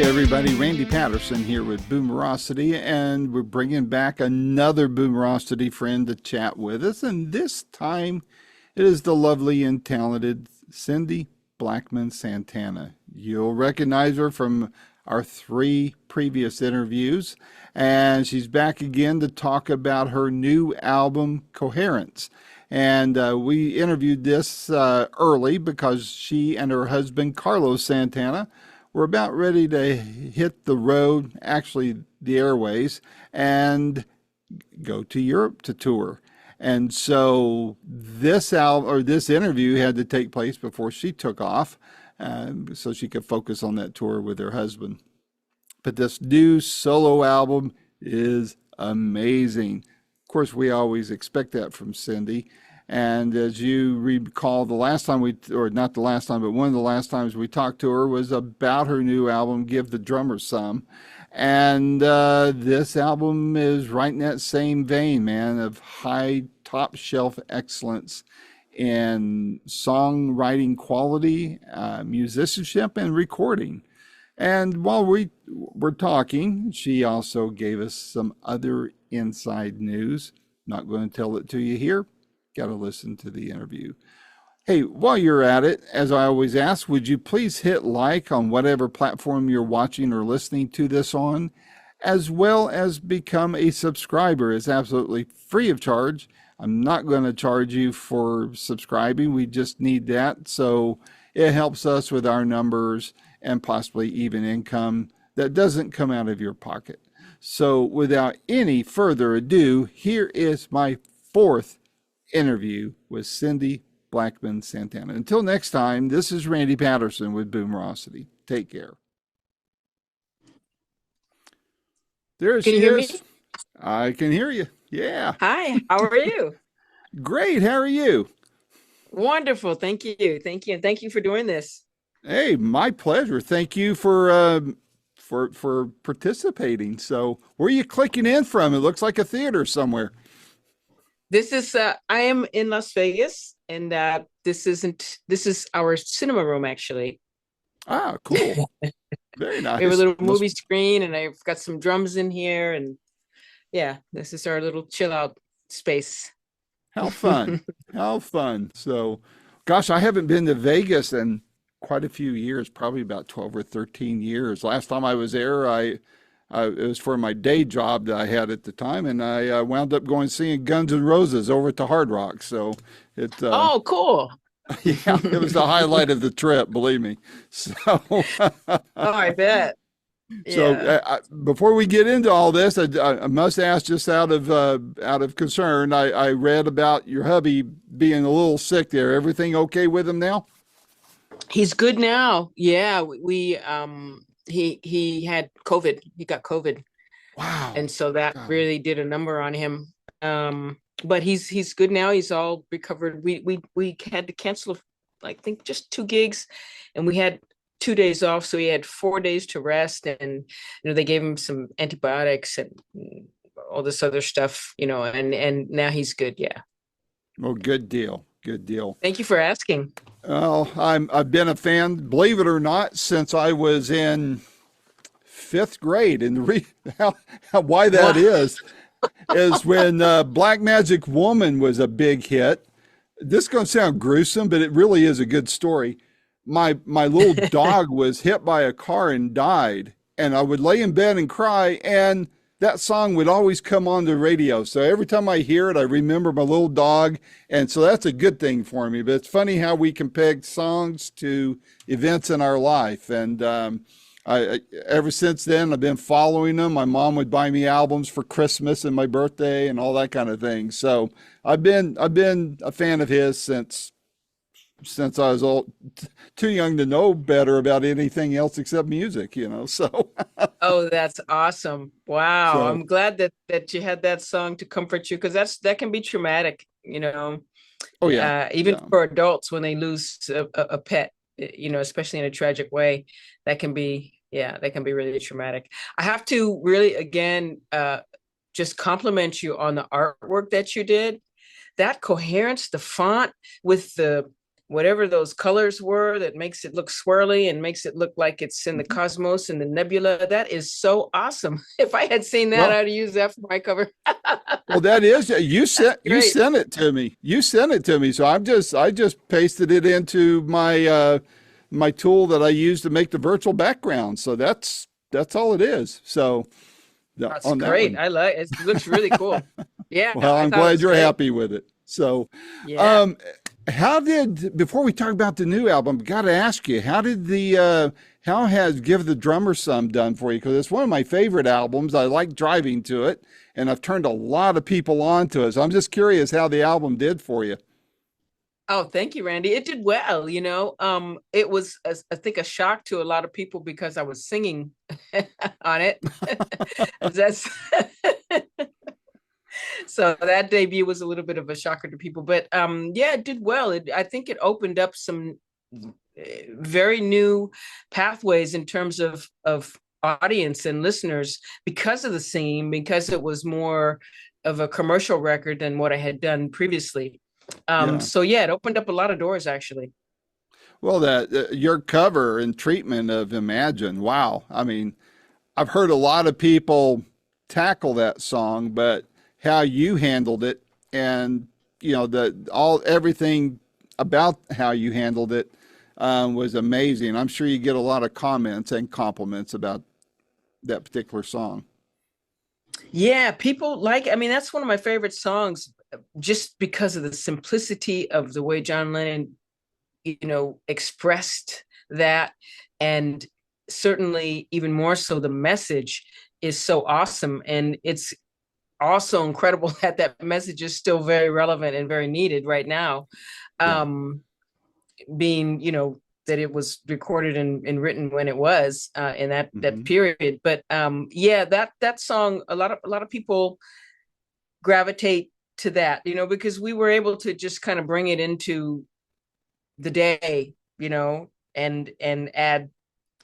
everybody, Randy Patterson here with Boomerocity, and we're bringing back another Boomerocity friend to chat with us, and this time it is the lovely and talented Cindy Blackman Santana. You'll recognize her from our three previous interviews, and she's back again to talk about her new album, Coherence. And we interviewed this early because she and her husband, Carlos Santana, were about ready to hit the road, actually the airways, and go to Europe to tour. And so this album or this interview had to take place before she took off, so she could focus on that tour with her husband. But this new solo album is amazing. Of course, we always expect that from Cindy. And as you recall, the last time or not the last time, but one of the last times we talked to her was about her new album, Give the Drummer Some. And this album is right in that same vein, man, of high top shelf excellence in songwriting quality, musicianship, and recording. And while we were talking, she also gave us some other inside news. Not going to tell it to you here. Got to listen to the interview. Hey, while you're at it, as I always ask, would you please hit like on whatever platform you're watching or listening to this on, as well as become a subscriber. It's absolutely free of charge. I'm not going to charge you for subscribing. We just need that. So it helps us with our numbers and possibly even income that doesn't come out of your pocket. So without any further ado, here is my fourth interview with Cindy Blackman Santana. Until next time, this is Randy Patterson with Boomerocity. Take care. There Can she you hear is. me? I can hear you. Yeah. Hi, how are you? Great. How are you? Wonderful. Thank you. Thank you. And thank you for doing this. Hey, my pleasure. Thank you for participating. So, where are you clicking in from? It looks like a theater somewhere. This is I am in Las Vegas, and this is our cinema room actually. Ah, cool. Very We have a nice. little movie screen, and I've got some drums in here, and yeah, this is our little chill out space. How fun. How fun. So, gosh, I haven't been to Vegas in quite a few years, probably about 12 or 13 years. Last time I was there, it was for my day job that I had at the time, and I wound up going seeing Guns N' Roses over at the Hard Rock. So it, Oh, cool. yeah, it was the highlight of the trip, believe me. So, Oh, I bet. so Yeah. before we get into all this, I must ask, just out of concern, I read about your hubby being a little sick there. Everything okay with him now? He's good now. Yeah, he had COVID. He got COVID. Wow. And so that God. really did a number on him. But he's good now. He's all recovered. We had to cancel, I think, just 2 gigs, and we had 2 days off, so he had 4 days to rest. And they gave him some antibiotics and all this other stuff, and now he's good. Yeah. Well, good deal. Good deal. Thank you for asking. Well, I've been a fan, believe it or not, since I was in fifth grade. And why that Wow. is when Black Magic Woman was a big hit. This is going to sound gruesome, but it really is a good story. My little dog was hit by a car and died, and I would lay in bed and cry, and that song would always come on the radio. So every time I hear it, I remember my little dog, and so that's a good thing for me. But it's funny how we can peg songs to events in our life, and ever since then, I've been following them. My mom would buy me albums for Christmas and my birthday and all that kind of thing. So I've been a fan of his since I was too young to know better about anything else except music. So Oh, that's awesome. Wow. so I'm glad that you had that song to comfort you, because that can be traumatic. oh yeah, Even yeah. for adults when they lose a pet, especially in a tragic way, that can be really traumatic. I have to really, again, just compliment you on the artwork that you did. That coherence, the font with the whatever those colors were that makes it look swirly and makes it look like it's in the Mhm. cosmos and the nebula. That is so awesome. If I had seen that, Well, I'd use that for my cover. well, that is you Great. sent it to me. You sent it to me, so I just pasted it into my my tool that I use to make the virtual background. So that's all it is. So That's on that great. one, I like it. It looks really cool. Yeah, well, I I'm thought it glad was you're great. happy with it. So, Yeah. um, how did before we talk about the new album, got to ask you, how did the how has Give the Drummer Some done for you? Because it's one of my favorite albums. I like driving to it, and I've turned a lot of people on to it. So I'm just curious how the album did for you. Oh, thank you, Randy. It did well, you know. It was, I think, a shock to a lot of people because I was singing on it. That's so that debut was a little bit of a shocker to people, but yeah, it did well. I think it opened up some very new pathways in terms of audience and listeners because of the scene, because it was more of a commercial record than what I had done previously. Yeah. So yeah, it opened up a lot of doors actually. Well, that your cover and treatment of Imagine, wow. I mean, I've heard a lot of people tackle that song, but how you handled it and the all everything about how you handled it was amazing. I'm sure you get a lot of comments and compliments about that particular song. Yeah, people like, I mean, that's one of my favorite songs just because of the simplicity of the way John Lennon, expressed that. And certainly even more so, the message is so awesome. And it's also incredible that that message is still very relevant and very needed right now. Yeah. Um, being, that it was recorded and written when it was in that Hmm. period. But yeah, that song, a lot of people gravitate to that, because we were able to just kind of bring it into the day, and add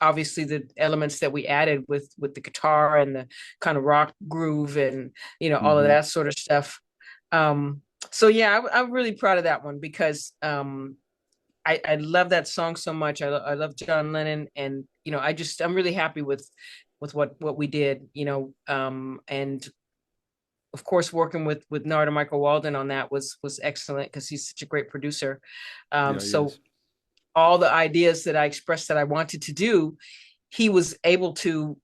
obviously the elements that we added with the guitar and the kind of rock groove and all of Hmm. that sort of stuff. So yeah, I'm really proud of that one because I love that song so much. I love John Lennon, and I'm really happy with what we did, and of course working with Narada Michael Walden on that was excellent because he's such a great producer. Yeah, he So is. all the ideas that I expressed that I wanted to do, he was able to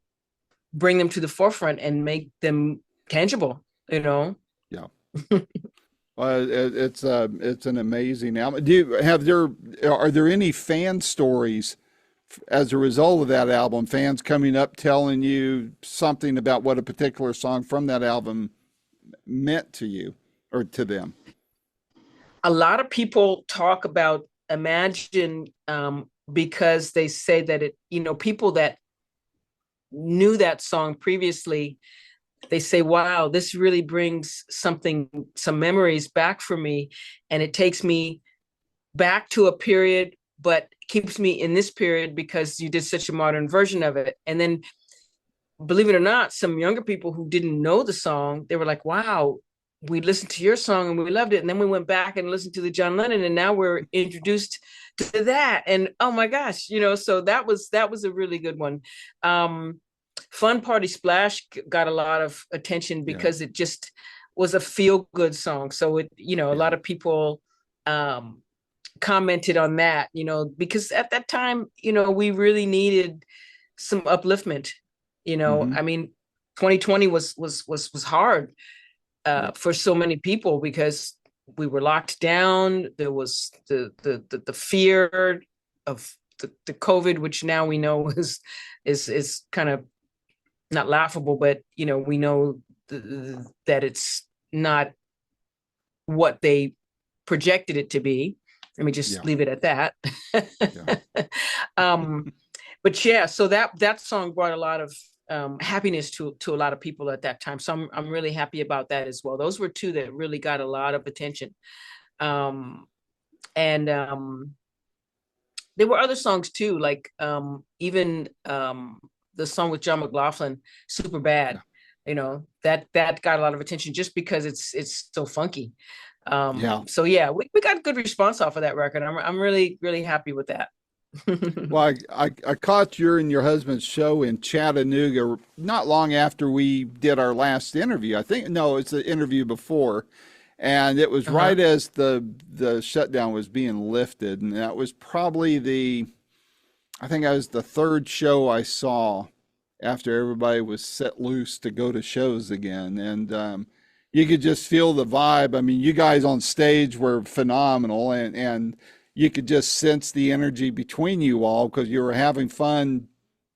bring them to the forefront and make them tangible, you know. Yeah. It's an amazing album. Are there any fan stories as a result of that album? Fans coming up telling you something about what a particular song from that album meant to you or to them? A lot of people talk about Imagine because they say that people that knew that song previously, they say, wow, this really brings some memories back for me. And it takes me back to a period, but keeps me in this period because you did such a modern version of it. And then, believe it or not, some younger people who didn't know the song, they were like, wow, we listened to your song and we loved it. And then we went back and listened to the John Lennon, and now we're introduced to that. And oh my gosh, so that was a really good one. Fun Party Splash got a lot of attention Yeah, because it just was a feel good song. So a yeah. lot of people um commented on that, because at that time, we really needed some upliftment. Mm-hmm. I mean, 2020 was hard Yep. for so many people because we were locked down. There was the fear of the COVID, which now we know is kind of not laughable, but we know that it's not what they projected it to be. Let me just Yeah, leave it at that. yeah. um, but yeah, so that song brought a lot of happiness to a lot of people at that time. So I'm really happy about that as well. Those were two that really got a lot of attention. Um, and there were other songs too, like even the song with John McLaughlin, "Super Bad." Yeah. That got a lot of attention just because it's so funky. Yeah. So yeah, we got good response off of that record. I'm really, really happy with that. Well, I caught you and your husband's show in Chattanooga not long after we did our last interview. I think, no, it's the interview before. And it was Uh-huh. right as the shutdown was being lifted. And that was probably I think that was the third show I saw after everybody was set loose to go to shows again. And you could just feel the vibe. I mean, you guys on stage were phenomenal, and you could just sense the energy between you all because you were having fun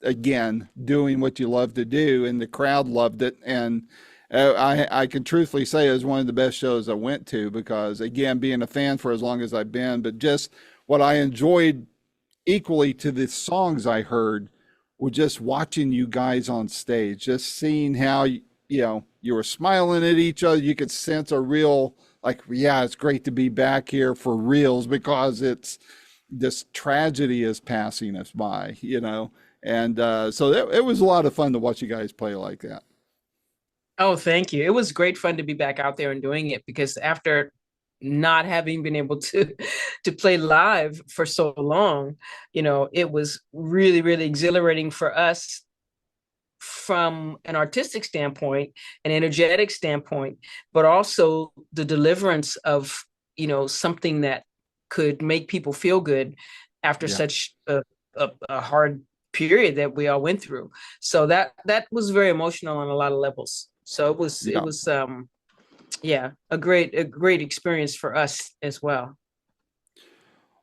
again, doing what you love to do, and the crowd loved it. And I can truthfully say it was one of the best shows I went to because, again, being a fan for as long as I've been, but just what I enjoyed equally to the songs I heard were just watching you guys on stage, just seeing how you were smiling at each other. You could sense a real like, yeah, it's great to be back here for reals because it's this tragedy is passing us by. And so it was a lot of fun to watch you guys play like that. Oh, thank you. It was great fun to be back out there and doing it because after not having been able to to play live for so long, it was really, really exhilarating for us from an artistic standpoint, an energetic standpoint, but also the deliverance of, something that could make people feel good after Yeah. such a hard period that we all went through. So that was very emotional on a lot of levels. So it Yeah. was yeah, a great experience for us as well.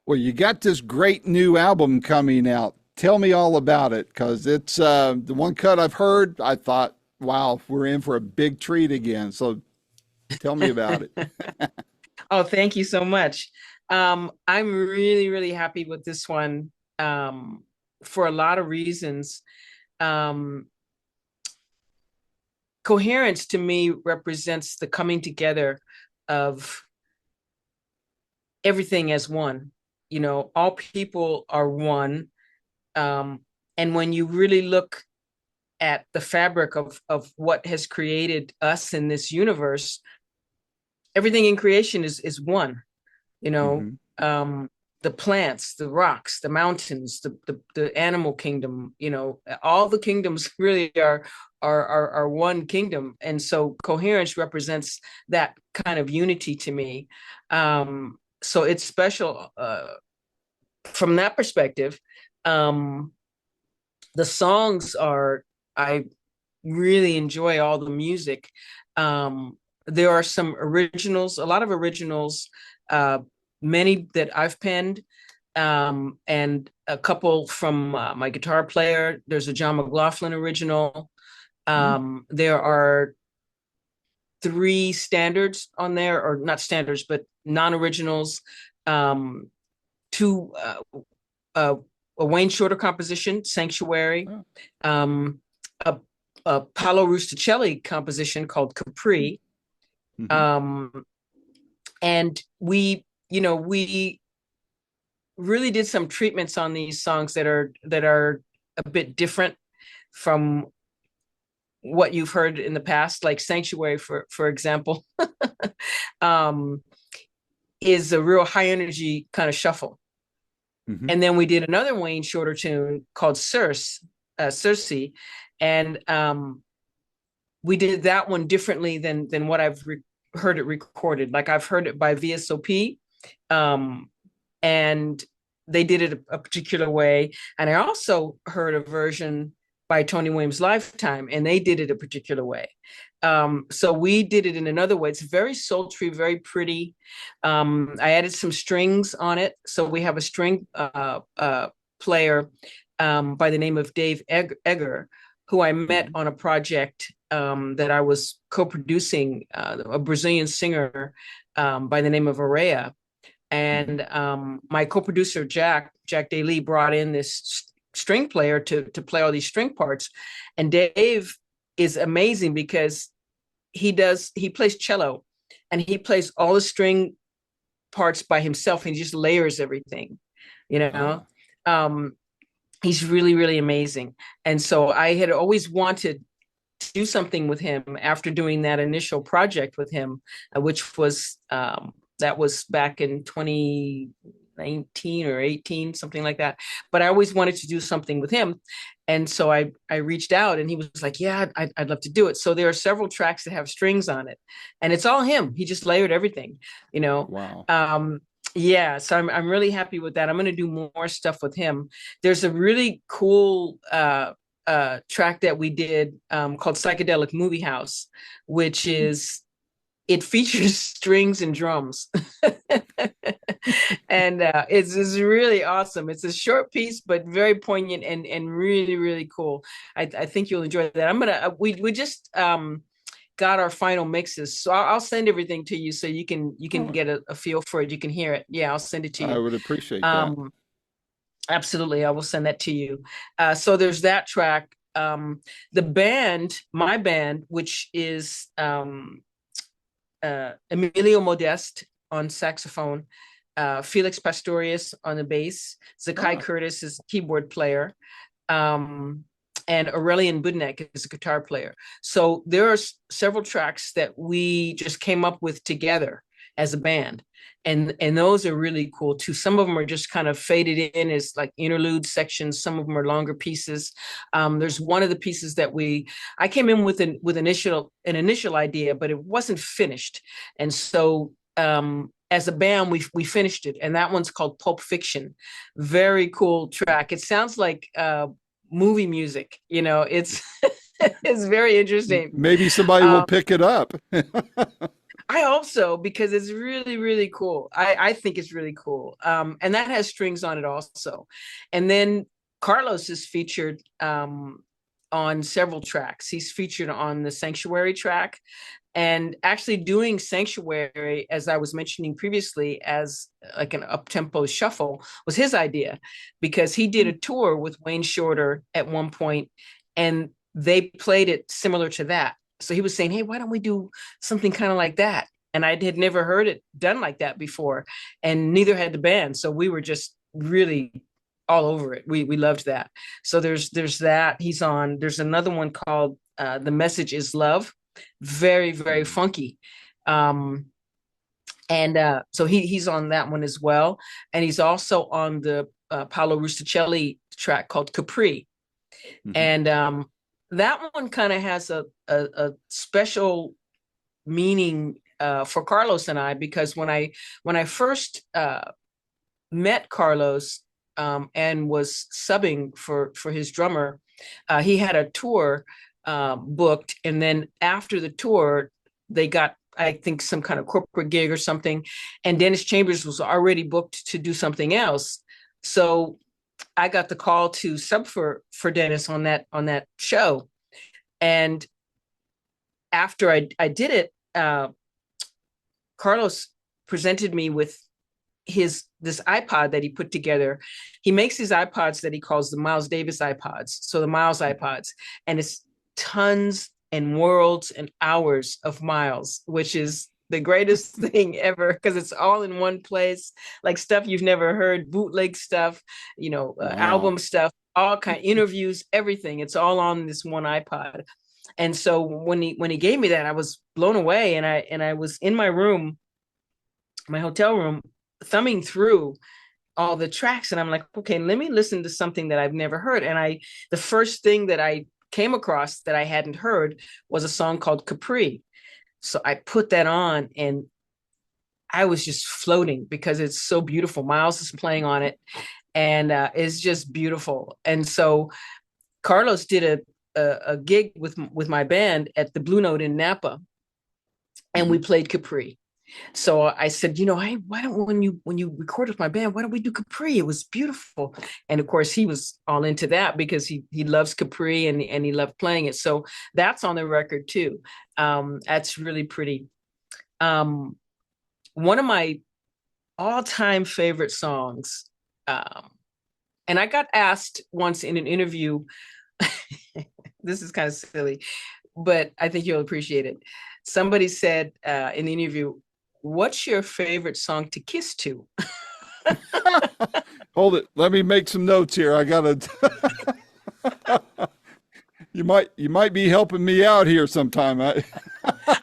Well, you got this great new album coming out. Tell me all about it because it's the one cut I've heard. I thought, wow, we're in for a big treat again. So tell me about it. Oh, thank you so much. I'm really, really happy with this one for a lot of reasons. Um, Coherence to me represents the coming together of everything as one. All people are one. Um, and when you really look at the fabric of what has created us in this universe, everything in creation is one. you know Hmm. um the plants, the rocks, the mountains, the animal kingdom, all the kingdoms really are one kingdom, and so coherence represents that kind of unity to me. So it's special from that perspective. The songs are, I really enjoy all the music. Um, there are some originals, a lot of originals, uh, many that I've penned, and a couple from my guitar player. There's a John McLaughlin original. There are three standards on there, or not standards, but non-originals. Um, two, uh, a Wayne Shorter composition, Sanctuary. Oh. Um, a Paolo Rusticelli composition called Capri. Hmm. Um, and we really did some treatments on these songs that are a bit different from what you've heard in the past, like Sanctuary, for example, um, is a real high energy kind of shuffle. Hmm. And then we did another Wayne Shorter tune called Circe, and we did that one differently than what I've heard it recorded. Like I've heard it by VSOP, um, and they did it a particular way. And I also heard a version by Tony Williams Lifetime, and they did it a particular way. So we did it in another way. It's very sultry, very pretty. I added some strings on it. So we have a string player by the name of Dave Egger, who I met Hmm. on a project that I was co-producing, a Brazilian singer by the name of Areia. Hmm. And my co-producer Jack Daly brought in this string player to play all these string parts. And Dave is amazing because he plays cello, and he plays all the string parts by himself, and he just layers everything, you know. Ah. Um, he's really, really amazing. And so I had always wanted do something with him after doing that initial project with him, which was That was back in 2019 or 18, something like that. But I always wanted to do something with him. And so I reached out and he was like, yeah, I'd love to do it. So there are several tracks that have strings on it and it's all him. He just layered everything, you know? Wow. Yeah, so I'm really happy with that. I'm going to do more stuff with him. There's a really cool track that we did called Psychedelic Movie House, which is it features strings and drums. And it's really awesome. It's a short piece, but very poignant and really, really cool. I think you'll enjoy that. I'm gonna we just got our final mixes, so I'll send everything to you so you can Oh, get a feel for it. You can hear it. Yeah, I'll send it to I you. would appreciate that. Um, Absolutely, I will send that to you. So there's that track. The band, my band, which is Emilio Modeste on saxophone, Felix Pastorius on the bass, Zakai Ah, Curtis is keyboard player, um, and Aurelian Budnek is a guitar player. So there are several tracks that we just came up with together as a band. And those are really cool too. Some of them are just kind of faded in as like interlude sections. Some of them are longer pieces. There's one of the pieces that I came in with an initial idea, but it wasn't finished. And so as a band, we finished it, and that one's called Pulp Fiction. Very cool track. It sounds like movie music. It's it's very interesting. maybe somebody will Um, pick it up. I hope so because it's really, really cool. I think it's really cool. And that has strings on it also. And then Carlos is featured on several tracks. He's featured on the Sanctuary track. And actually doing Sanctuary, as I was mentioning previously, as like an up-tempo shuffle was his idea because he did a tour with Wayne Shorter at one point and they played it similar to that. So he was saying, hey, why don't we do something kind of like that? And I had never heard it done like that before. And neither had the band. So we were just really all over it. We loved that. So there's that. He's on. There's another one called The Message is Love. Very, very funky. Um, and so he's on that one as well. And he's also on the Paolo Rusticelli track called Capri. Mhm. And that one kind of has a special meaning for Carlos and I because when I first met Carlos and was subbing for his drummer, he had a tour booked, and then after the tour, they got I think some kind of corporate gig or something, and Dennis Chambers was already booked to do something else. So I got the call to sub for Dennis on that show, and after I did it, Carlos presented me with this iPod that he put together. He makes these iPods that he calls the Miles Davis iPods, so the Miles iPods, and it's tons and worlds and hours of Miles, which is the greatest thing ever because it's all in one place, like stuff you've never heard, bootleg stuff, Wow. album stuff, all kind of interviews, everything. It's all on this one iPod. And so when he gave me that, I was blown away, and I was in my room, my hotel room, thumbing through all the tracks, and I'm like, okay, let me listen to something that I've never heard. And the first thing that I came across that I hadn't heard was a song called Capri. So I put that on, and I was just floating because it's so beautiful. Miles is playing on it, and it's just beautiful. And so Carlos did a gig with my band at the Blue Note in Napa, and we Mhm. played Capri. So I said, hey, why don't when you record with my band, why don't we do Capri? It was beautiful. And of course, he was all into that because he loves Capri and he loved playing it. So that's on the record too. That's really pretty. Um, One of my all-time favorite songs. And I got asked once in an interview, this is kind of silly, but I think you'll appreciate it. Somebody said in the interview, what's your favorite song to kiss to? Hold it. Let me make some notes here. I gotta. You might be helping me out here sometime.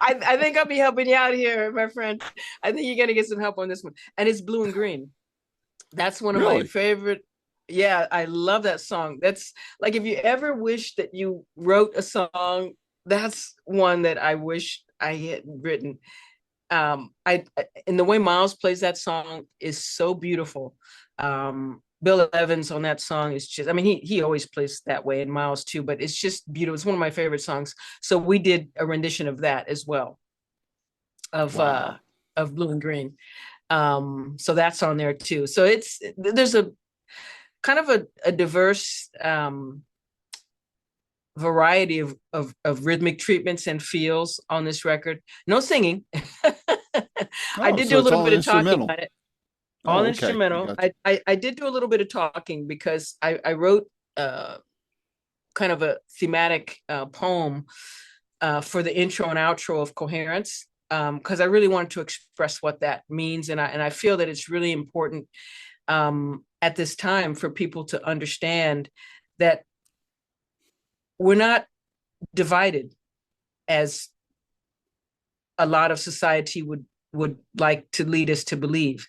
I think I'll be helping you out here, my friend. I think you're gonna get some help on this one. And it's Blue and Green. That's one of my Really? favorite. Yeah, I love that song. That's like if you ever wish that you wrote a song, that's one that I wish I had written. And the way Miles plays that song is so beautiful. Bill Evans on that song is just, I mean, he always plays that way, and Miles too, but it's just beautiful. It's one of my favorite songs. So we did a rendition of that as well, of uh Wow. of Blue and Green. So that's on there too. So there's a kind of a diverse variety of rhythmic treatments and feels on this record. No singing. I Oh, did so do a it's little all bit of talking instrumental. on it, all Oh, okay. I instrumental. got you. I did do a little bit of talking because I wrote kind of a thematic poem for the intro and outro of Coherence, because I really wanted to express what that means, and I feel that it's really important at this time for people to understand that we're not divided as a lot of society would like to lead us to believe.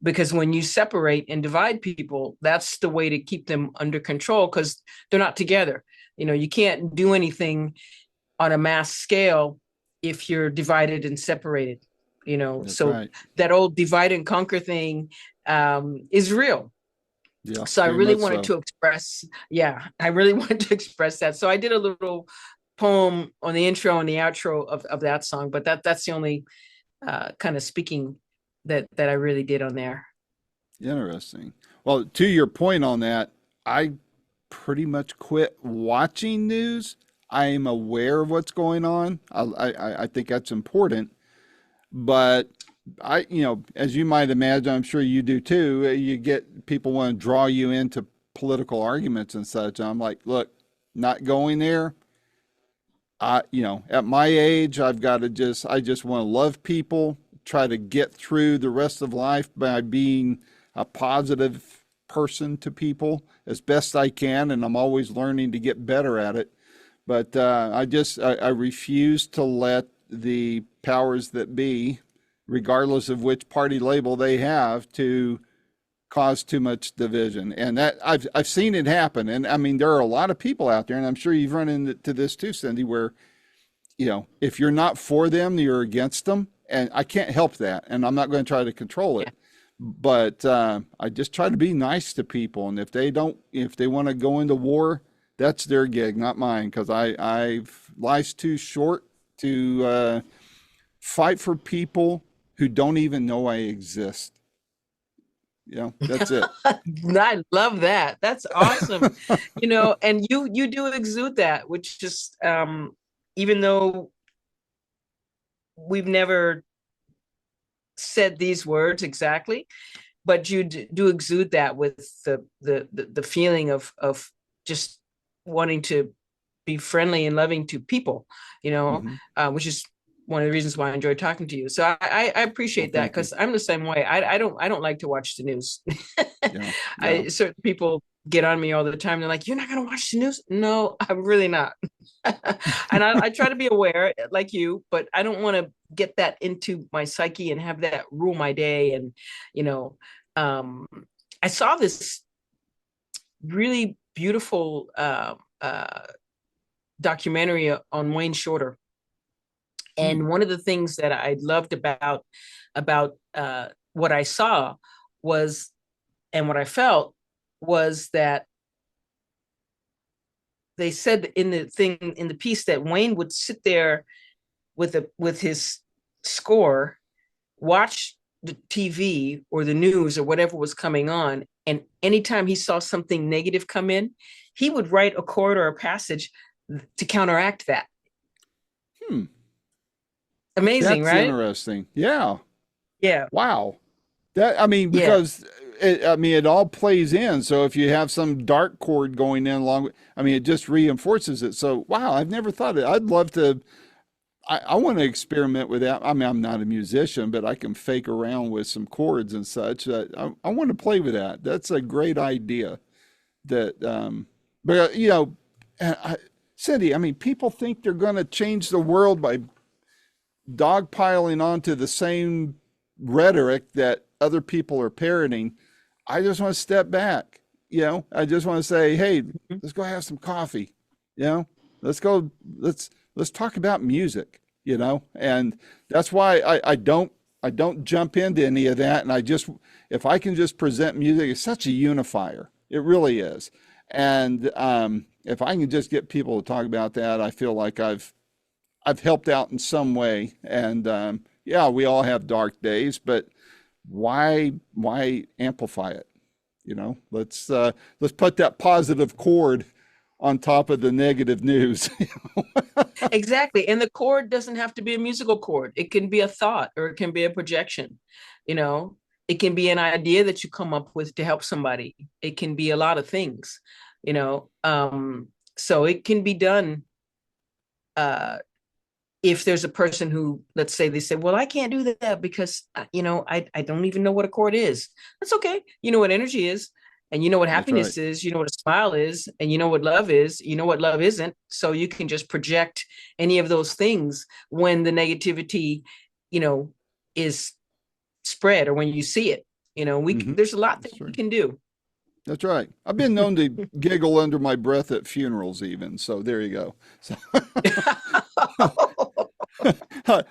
Because when you separate and divide people, that's the way to keep them under control because they're not together. You can't do anything on a mass scale if you're divided and separated. That's So right. that old divide and conquer thing is real. Yeah, So I very really much wanted so. to express, yeah, I really wanted to express that. So I did a little poem on the intro and the outro of that song, but that's the only kind of speaking that I really did on there. Interesting. Well, to your point on that, I pretty much quit watching news. I am aware of what's going on. I think that's important, but as you might imagine, I'm sure you do too. You get people want to draw you into political arguments and such. I'm like, look, not going there. At my age, I just want to love people, try to get through the rest of life by being a positive person to people as best I can. And I'm always learning to get better at it. But I refuse to let the powers that be, regardless of which party label they have, to cause too much division. And that I've seen it happen. And I mean, there are a lot of people out there, and I'm sure you've run into this too, Cindy, where if you're not for them, you're against them. And I can't help that. And I'm not going to try to control Yeah. it. But I just try to be nice to people. And if they want to go into war, that's their gig, not mine. Because life's too short to fight for people who don't even know I exist. That's it. I love that. That's awesome. And you do exude that, which just even though we've never said these words exactly, but you do exude that with the feeling of just wanting to be friendly and loving to people, Hmm. which is one of the reasons why I enjoy talking to you. So I Well, appreciate that thank you. because I'm the same way. I don't like to watch the news. Yeah, yeah. I certain people get on me all the time. They're like, "You're not going to watch the news?" No, I'm really not. And I try to be aware, like you, but I don't want to get that into my psyche and have that rule my day. And you know, um, I saw this really beautiful documentary on Wayne Shorter. Hmm. And one of the things that I loved about what I saw was, and what I felt was that they said in the piece that Wayne would sit there with his score, watch the TV or the news or whatever was coming on, and anytime he saw something negative come in, he would write a chord or a passage to counteract that. Hmm. Amazing, That's right? interesting. Yeah. Yeah, Wow. I mean, yeah, because it all plays in. So if you have some dark chord going in along with, I mean, it just reinforces it. So wow, I've never thought of it. I'd love to. I want to experiment with that. I mean, I'm not a musician, but I can fake around with some chords and such. I want to play with that. That's a great idea. That, but Cindy, I mean, people think they're going to change the world by dogpiling onto the same rhetoric that other people are parroting. I just want to step back. I just want to say, hey, let's go have some coffee. You know, let's go. Let's talk about music. And that's why I don't jump into any of that. And if I can just present music, it's such a unifier. It really is. And if I can just get people to talk about that, I feel like I've helped out in some way. And yeah, we all have dark days, but why amplify it? Let's put that positive chord on top of the negative news. Exactly. And the chord doesn't have to be a musical chord. It can be a thought or it can be a projection. You know, it can be an idea that you come up with to help somebody. It can be a lot of things, you know. So it can be done uh if there's a person who, let's say they say, well, I can't do that because I don't even know what a chord is. That's okay. You know what energy is, and you know what That's right. happiness is, you know what a smile is, and you know what love is, you know what love isn't. So you can just project any of those things when the negativity, you know, is spread, or when you see it. Hmm. There's a lot that That's we right. can do. That's right. I've been known to giggle under my breath at funerals, even. So there you go. So,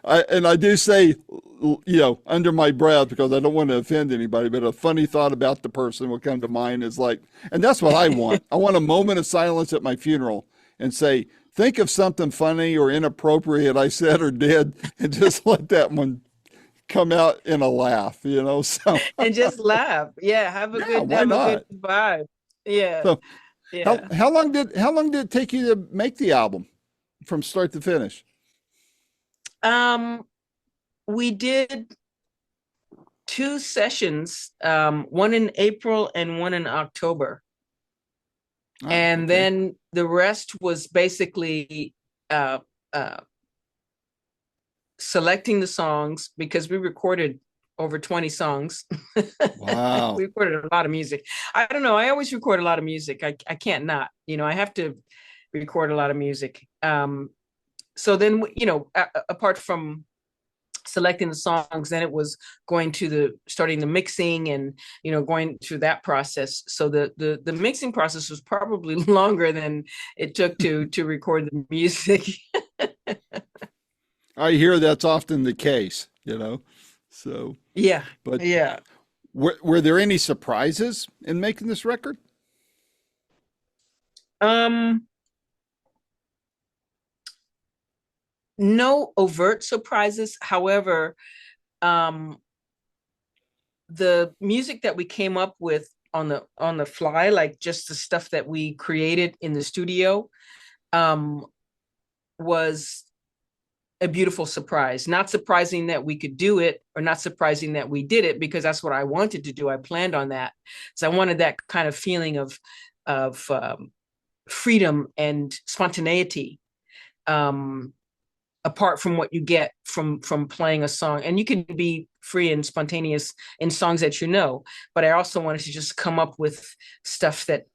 and I do say, under my breath because I don't want to offend anybody, but a funny thought about the person will come to mind is like, and that's what I want. I want a moment of silence at my funeral and say, think of something funny or inappropriate I said or did, and just let that one come out in a laugh. So, And just laugh. Yeah, yeah, why have a good not? vibe. Yeah, So, how yeah. how long did it take you to make the album from start to finish? Um, we did two sessions, one in April and one in October. Ah, And okay. then the rest was basically uh, uh, selecting the songs, because we recorded over 20 songs. We Wow. recorded a lot of music. I don't know. I always record a lot of music. I can't not, I have to record a lot of music. So then, apart from selecting the songs, then it was going to starting the mixing, and going through that process. So the mixing process was probably longer than it took to record the music. I hear that's often the case. So, Yeah, but yeah. were there any surprises in making this record? um no overt surprises. However, um the music that we came up with on the fly, like just the stuff that we created in the studio, um was a beautiful surprise. Not surprising that we could do it, or not surprising that we did it, because that's what I wanted to do. I planned on that. So I wanted that kind of feeling of freedom and spontaneity, um, apart from what you get from playing a song. And you can be free and spontaneous in songs that but I also wanted to just come up with stuff that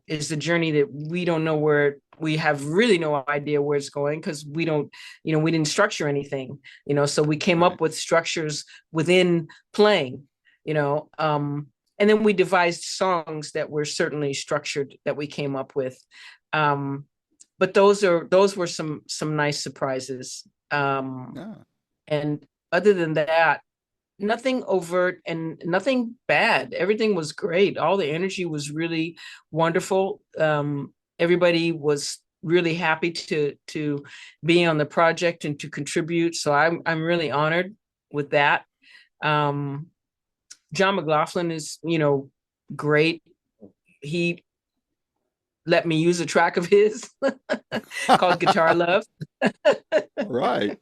is the journey that we don't know where, we have really no idea where it's going, because we didn't structure anything. So we came Right. up with structures within playing, and then we devised songs that were certainly structured, that we came up with. um but those were some nice surprises. Yeah. And other than that, nothing overt and nothing bad. Everything was great. All the energy was really wonderful. Everybody was really happy to be on the project and to contribute. So I'm really honored with that. Um, John McLaughlin is, great. He let me use a track of his called Guitar Love. All right.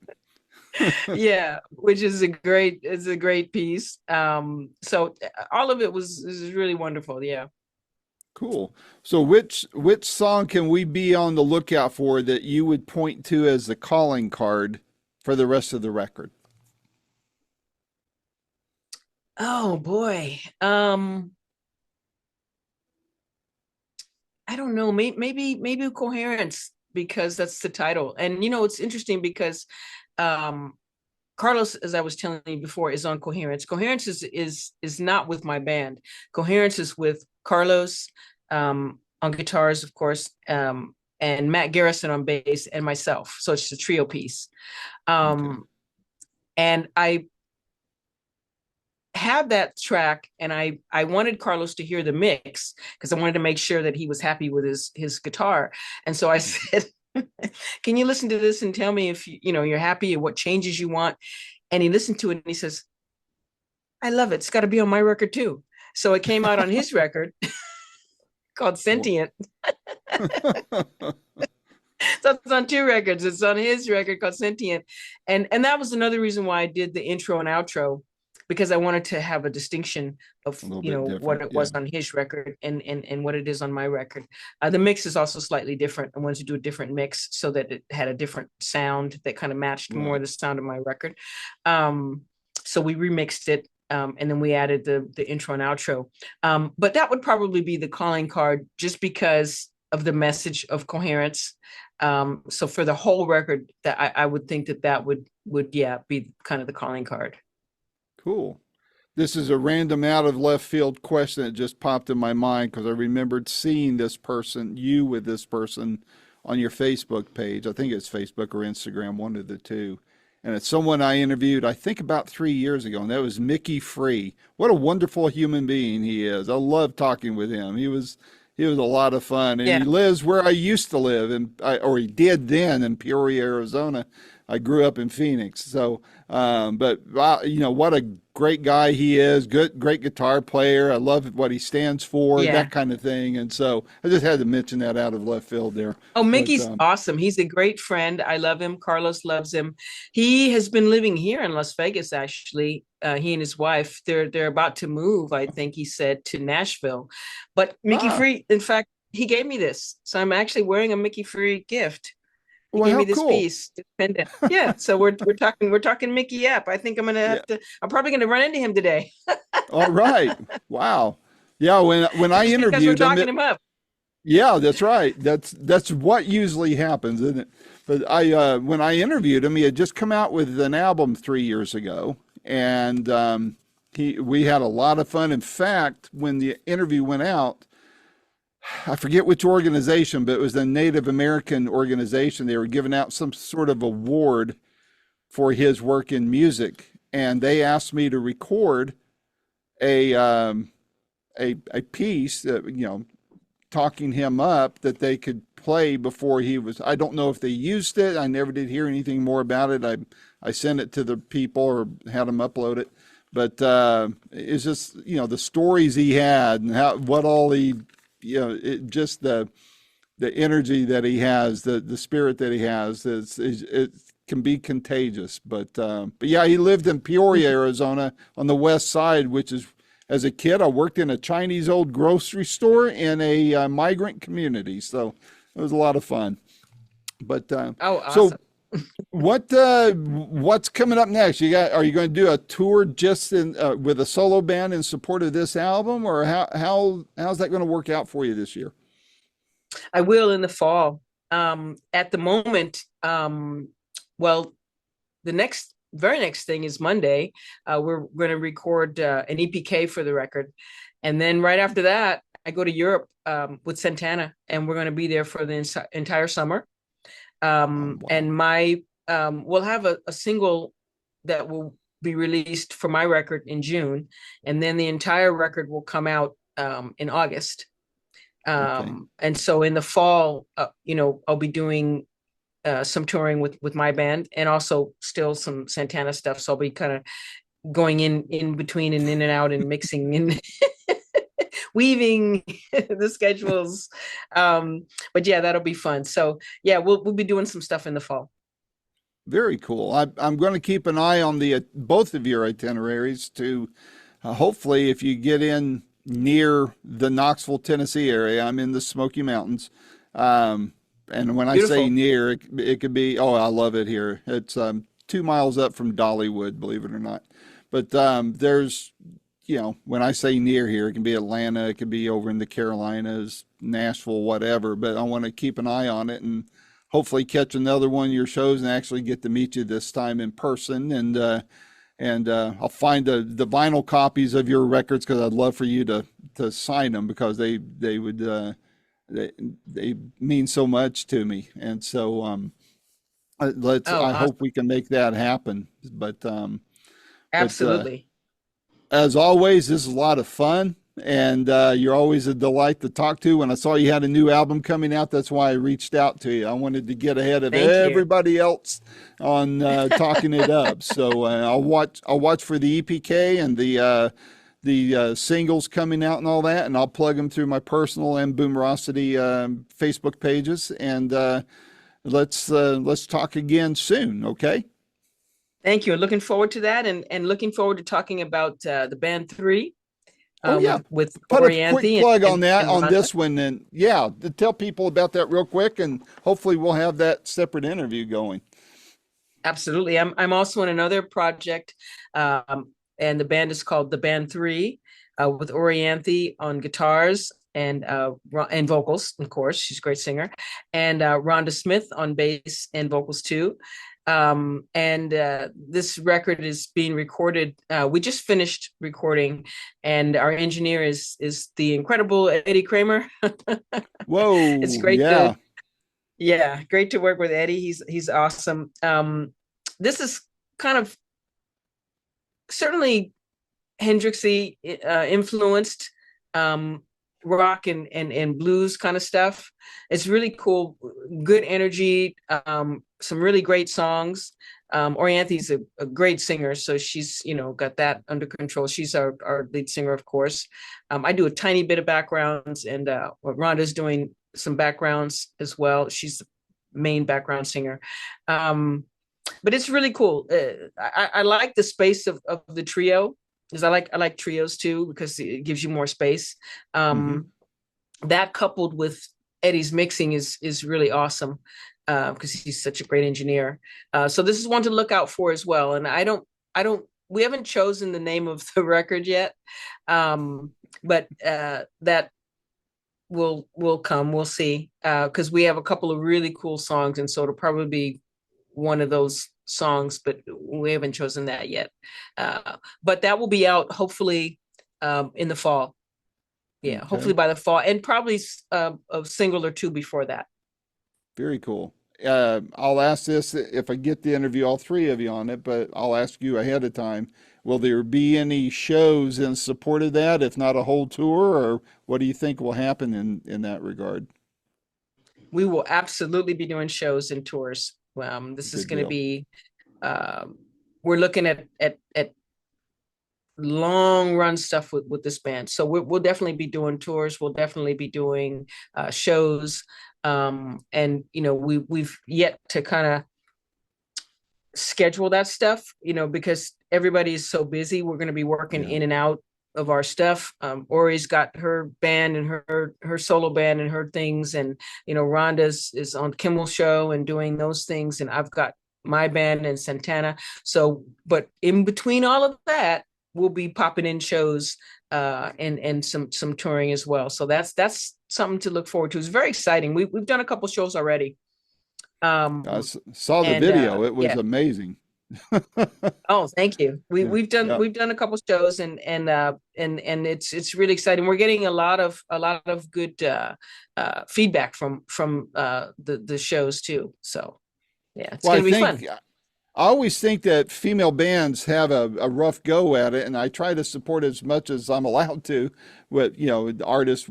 Yeah, which is a great piece. So all of it was really wonderful. Yeah. Cool. So which song can we be on the lookout for that you would point to as the calling card for the rest of the record? Oh boy. I don't know. Maybe Coherence, because that's the title. And it's interesting because um Carlos, as I was telling you before, is on Coherence. Coherence is not with my band. Coherence is with Carlos on guitars, of course, and Matt Garrison on bass, and myself. So it's a trio piece. Okay. And I have that track, and I wanted Carlos to hear the mix because I wanted to make sure that he was happy with his guitar. And so I said, "Can you listen to this and tell me if you're happy and what changes you want?" And he listened to it and he says, "I love it. It's got to be on my record too." So it came out on his record called Well, Sentient. So it's on two records. It's on his record called Sentient. And that was another reason why I did the intro and outro, because I wanted to have a distinction of a little bit what different. it Yeah. was on his record and what it is on my record. The mix is also slightly different. I wanted to do a different mix so that it had a different sound that kind of matched more Right. the sound of my record. Um, so we remixed it. And then we added the intro and outro. But that would probably be the calling card, just because of the message of Coherence. So for the whole record, that I would think that would be kind of the calling card. Cool. This is a random out of left field question that just popped in my mind because I remembered seeing this person, you with this person on your Facebook page. I think it's Facebook or Instagram, one of the two. And it's someone I interviewed, I think about 3 years ago, and that was Mickey Free. What a wonderful human being he is. I love talking with him. He was a lot of fun, and Yeah, he lives where I used to live, or he did then in Peoria, Arizona. I grew up in Phoenix, so but what a great guy he is. Good, great guitar player. I love what he stands for, yeah. that kind of thing. And so I just had to mention that out of left field there. Oh, But Mickey's awesome. He's a great friend. I love him. Carlos loves him. He has been living here in Las Vegas, actually. He and his wife, they're about to move, I think he said, to Nashville. But Mickey ah, Free, in fact, he gave me this. So I'm actually wearing a Mickey Free gift. He well, gave how me this cool. piece, this pendant. Yeah. So we're talking Mickey up. I think Yeah. I'm probably gonna run into him today All right. Wow. Yeah. When I just because we're interviewed him, talking him up. yeah, that's right. That's what usually happens, isn't it? But when I interviewed him, he had just come out with an album 3 years ago, and we had a lot of fun. In fact, when the interview went out, I forget which organization, but it was a Native American organization. They were giving out some sort of award for his work in music, and they asked me to record a a piece that talking him up that they could play before he was. I don't know if they used it. I never did hear anything more about it. I sent it to the people or had them upload it. But it's just the stories he had and how what all he just the energy that he has, the spirit that he has. It can be contagious. But yeah, he lived in Peoria, Arizona, on the west side, which is as a kid, I worked in a Chinese old grocery store in a migrant community, so it was a lot of fun. But Oh, so awesome. what's coming up next? Are you going to do a tour just with a solo band in support of this album, or how's that going to work out for you this year? I will in the fall. At the moment, well, the very next thing is Monday. We're going to record an EPK for the record, and then right after that, I go to Europe with Santana, and we're going to be there for the entire summer. Wow. And we'll have a single that will be released for my record in June, and then the entire record will come out in August. Okay. And so in the fall, I'll be doing some touring with my band, and also still some Santana stuff. So I'll be kind of going in between and in and out and mixing and weaving the schedules. But yeah, that'll be fun. So yeah, we'll be doing some stuff in the fall. Very cool. I'm going to keep an eye on the both of your itineraries to hopefully, if you get in near the Knoxville, Tennessee area, I'm in the Smoky Mountains. And when I say Beautiful. near, it could be, oh, I love it here. It's 2 miles up from Dollywood, believe it or not. But there's, when I say near here, it can be Atlanta, it could be over in the Carolinas, Nashville, whatever. But I want to keep an eye on it and hopefully catch another one of your shows and actually get to meet you this time in person. And I'll find the vinyl copies of your records because I'd love for you to sign them because they would they they mean so much to me. And so let's Oh, I awesome. hope we can make that happen. But Absolutely. as always, this is a lot of fun. And you're always a delight to talk to. When I saw you had a new album coming out, that's why I reached out to you. I wanted to get ahead of Thank you. everybody else on talking it up. So I'll watch. I'll watch for the EPK and the singles coming out and all that, and I'll plug them through my personal and Boomerocity Facebook pages. And let's talk again soon. Okay. Thank you. Looking forward to that, and looking forward to talking about the band three, Oh yeah. with Put a quick Orianthi plug on that and on Rhonda. this one, and yeah, to tell people about that real quick, and hopefully we'll have that separate interview going. Absolutely. I'm also in another project, and the band is called The Band Three, with Orianthi on guitars and vocals, of course. She's a great singer, and Rhonda Smith on bass and vocals too. And this record is being recorded. We just finished recording, and our engineer is the incredible Eddie Kramer. It's Whoa, great to yeah, yeah, great to work with Eddie. He's awesome. This is kind of certainly Hendrixy influenced, um, rock and blues kind of stuff. It's really cool, good energy, some really great songs. Orianthi's a great singer, so she's got that under control. She's our lead singer, of course. I do a tiny bit of backgrounds, and Rhonda's doing some backgrounds as well. She's the main background singer. But it's really cool. I like the space of the trio because I like trios too because it gives you more space. hmm That coupled with Eddie's mixing is really awesome because he's such a great engineer. So this is one to look out for as well. And I don't we haven't chosen the name of the record yet, but that will come. We'll see because we have a couple of really cool songs, and so it'll probably be one of those songs, but we haven't chosen that yet. But that will be out hopefully in the fall. Yeah, hopefully Okay, by the fall, and probably a single or two before that. very cool. I'll ask this if I get the interview, all three of you on it, but I'll ask you ahead of time. Will there be any shows in support of that, if not a whole tour, or what do you think will happen in that regard? We will absolutely be doing shows and tours. This is Good going to deal. be. Um, we're looking at long run stuff with this band, so we'll definitely be doing tours. We'll definitely be doing shows, and we've yet to kind of schedule that stuff, because everybody is so busy. We're going to be working Yeah. in and out of our stuff. Ori's got her band and her solo band and her things, and Rhonda's is on Kimmel's show and doing those things, and I've got my band and Santana. So, but in between all of that, we'll be popping in shows and some touring as well. So that's something to look forward to. It's very exciting. We've done a couple shows already. I Um, saw the and video. It was yeah. amazing. Oh, thank you. We Yeah. we've done Yeah. we've done a couple shows, and it's really exciting. We're getting a lot of good feedback from the shows too. So yeah, it's Well, gonna be fun. I always think that female bands have a rough go at it, and I try to support as much as I'm allowed to with, the artists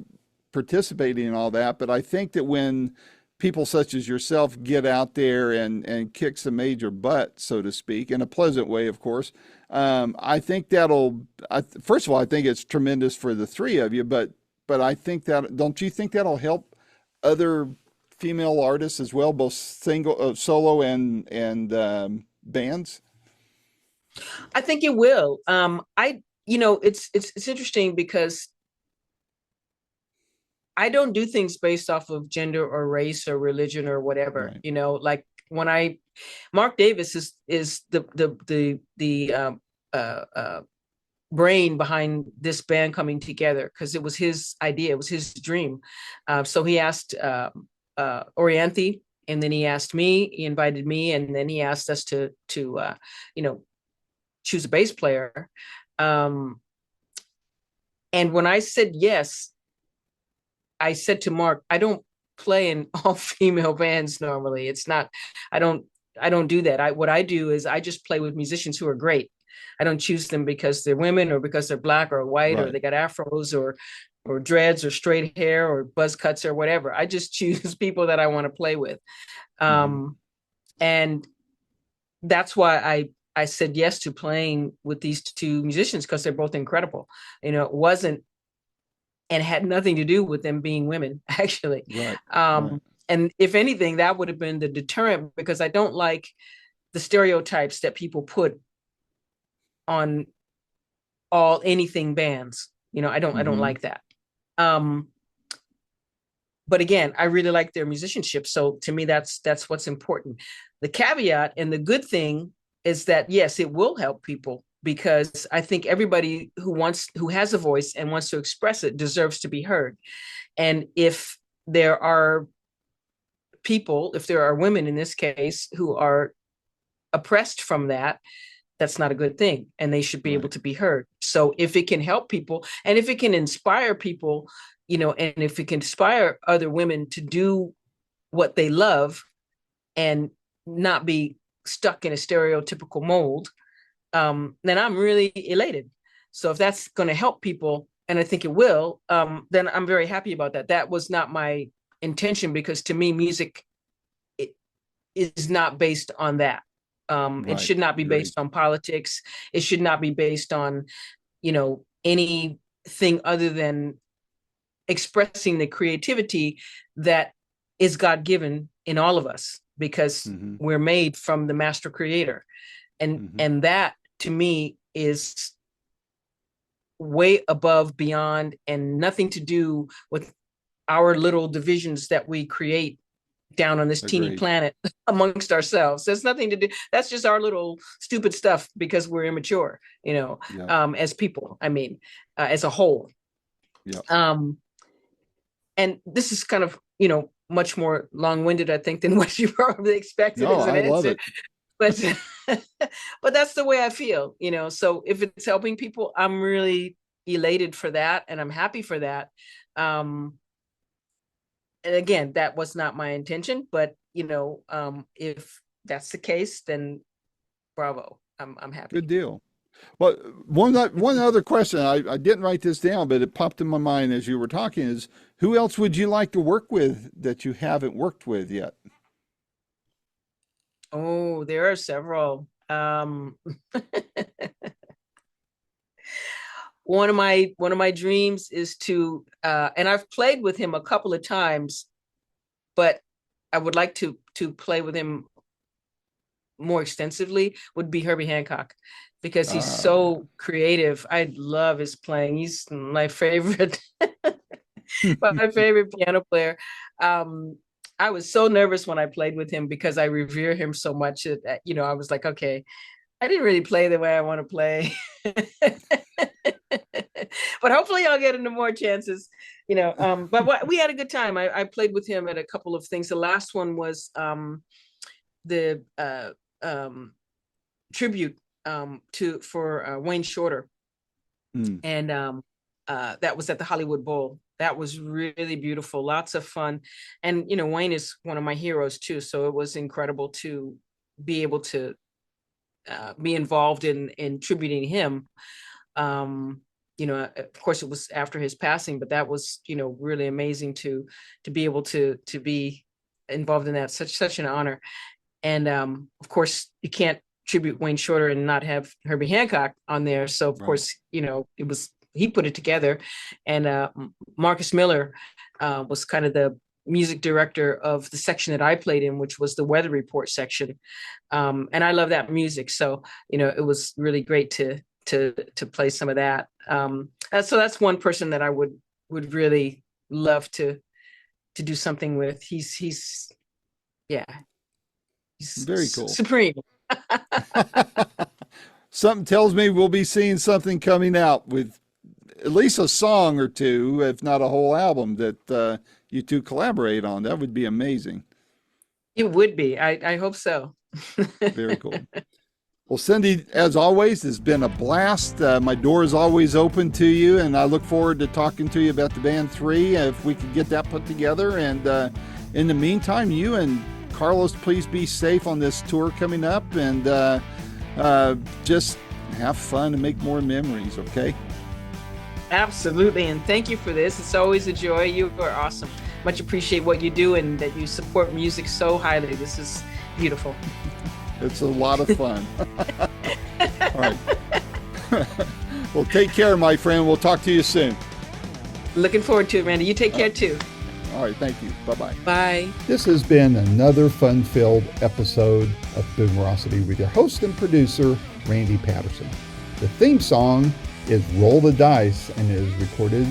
participating and all that. But I think that when people such as yourself get out there and kick some major butt, so to speak, in a pleasant way, of course, I think first of all, I think it's tremendous for the three of you, but I think that, don't you think that'll help other female artists as well, both single, solo and bands? I think it will. It's interesting because I don't do things based off of gender or race or religion or whatever. Right. Like when Mark Davis is the brain behind this band coming together because it was his idea, it was his dream. So he asked Orianthi and then he invited me, and then he asked us to you know, choose a bass player. Um, and when I said yes, I said to Mark, I don't play in all female bands normally. It's not, I don't, I don't do that. What I do is I just play with musicians who are great. I don't choose them because they're women or because they're black or white or Right. they got afros or dreads or straight hair or buzz cuts or whatever. I just choose people that I want to play with. Hmm. Um, and that's why I said yes to playing with these two musicians because they're both incredible. It wasn't and had nothing to do with them being women, actually. Right. Right. Um, and if anything, that would have been the deterrent because I don't like the stereotypes that people put on all anything bands. I don't Hmm. like that. Um, but again, I really like their musicianship. So to me, that's what's important. The caveat and the good thing is that yes, it will help people because I think everybody who has a voice and wants to express it deserves to be heard. And there are if there are women in this case who are oppressed from that, that's not a good thing. And they should be able Right. to be heard. So if it can help people and if it can inspire people, and if it can inspire other women to do what they love and not be stuck in a stereotypical mold, then I'm really elated. So if that's going to help people, and I think it will, then I'm very happy about that. That was not my intention because to me, music is not based on that. It Right. should not be Agreed. based on politics. It should not be based on, anything other than expressing the creativity that is God given in all of us because Hmm. we're made from the master creator. And Hmm. and that to me is way above beyond and nothing to do with our little divisions that we create down on this teeny Agreed. planet amongst ourselves. There's nothing to do. That's just our little stupid stuff because we're immature, Yeah. as people, I mean, as a whole. Yeah. Um, and this is kind of, much more long-winded, I think, than what you probably expected No, as an I love answer. it. But but that's the way I feel. So if it's helping people, I'm really elated for that and I'm happy for that. Um, and again, that was not my intention, but if that's the case, then bravo. I'm Good happy. deal. Well, one other question. I didn't write this down, but it popped in my mind as you were talking is who else would you like to work with that you haven't worked with yet? Oh, there are several. One of my dreams is to and I've played with him a couple of times, but I would like to play with him more extensively would be Herbie Hancock because he's Ah. so creative. I love his playing. He's my favorite my favorite piano player. Um, I was so nervous when I played with him because I revere him so much that, I was like, okay, I didn't really play the way I want to play. But hopefully I'll get into more chances, but we had a good time. I played with him at a couple of things. The last one was the um, tribute to for Wayne Shorter, Mm. and that was at the Hollywood Bowl. That was really beautiful, lots of fun, and Wayne is one of my heroes too. So it was incredible to be able to be involved in tributing him. Um, of course, it was after his passing, but that was really amazing to be able to be involved in that. Such an honor. And of course, you can't tribute Wayne Shorter and not have Herbie Hancock on there. So of Right. course, it was he put it together, and Marcus Miller was kind of the music director of the section that I played in, which was the weather report section. And I love that music, so it was really great to play some of that. So that's one person that I would really love to do something with. He's yeah, he's Very cool. supreme. Something tells me we'll be seeing something coming out with at least a song or two, if not a whole album that you two collaborate on. That would be amazing. It would be. I hope so. Very cool. Well, Cindy, as always, it's been a blast. My door is always open to you, and I look forward to talking to you about the band 3 if we could get that put together. And in the meantime, you and Carlos, please be safe on this tour coming up, and just have fun and make more memories, okay? Absolutely. And thank you for this. It's always a joy. You are awesome. Much appreciate what you do and that you support music so highly. This is beautiful. It's a lot of fun. All right. Well, take care, my friend. We'll talk to you soon. Looking forward to it, Randy. You take care too. All right. Thank you. Bye-bye. Bye. This has been another fun-filled episode of Boomerocity with your host and producer, Randy Patterson. The theme song is Roll the Dice and is recorded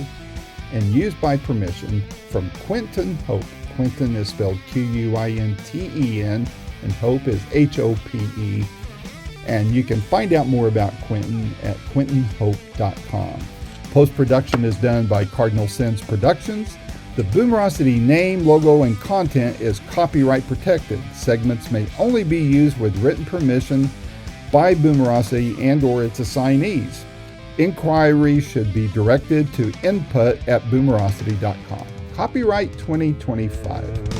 and used by permission from Quinton Hope. Quinton is spelled Quinten, and Hope is Hope. And you can find out more about Quinton at quintonhope.com. Post-production is done by Cardinal Sins Productions. The Boomerocity name, logo, and content is copyright protected. Segments may only be used with written permission by Boomerocity and or its assignees. Inquiries should be directed to input@boomerocity.com. Copyright 2025.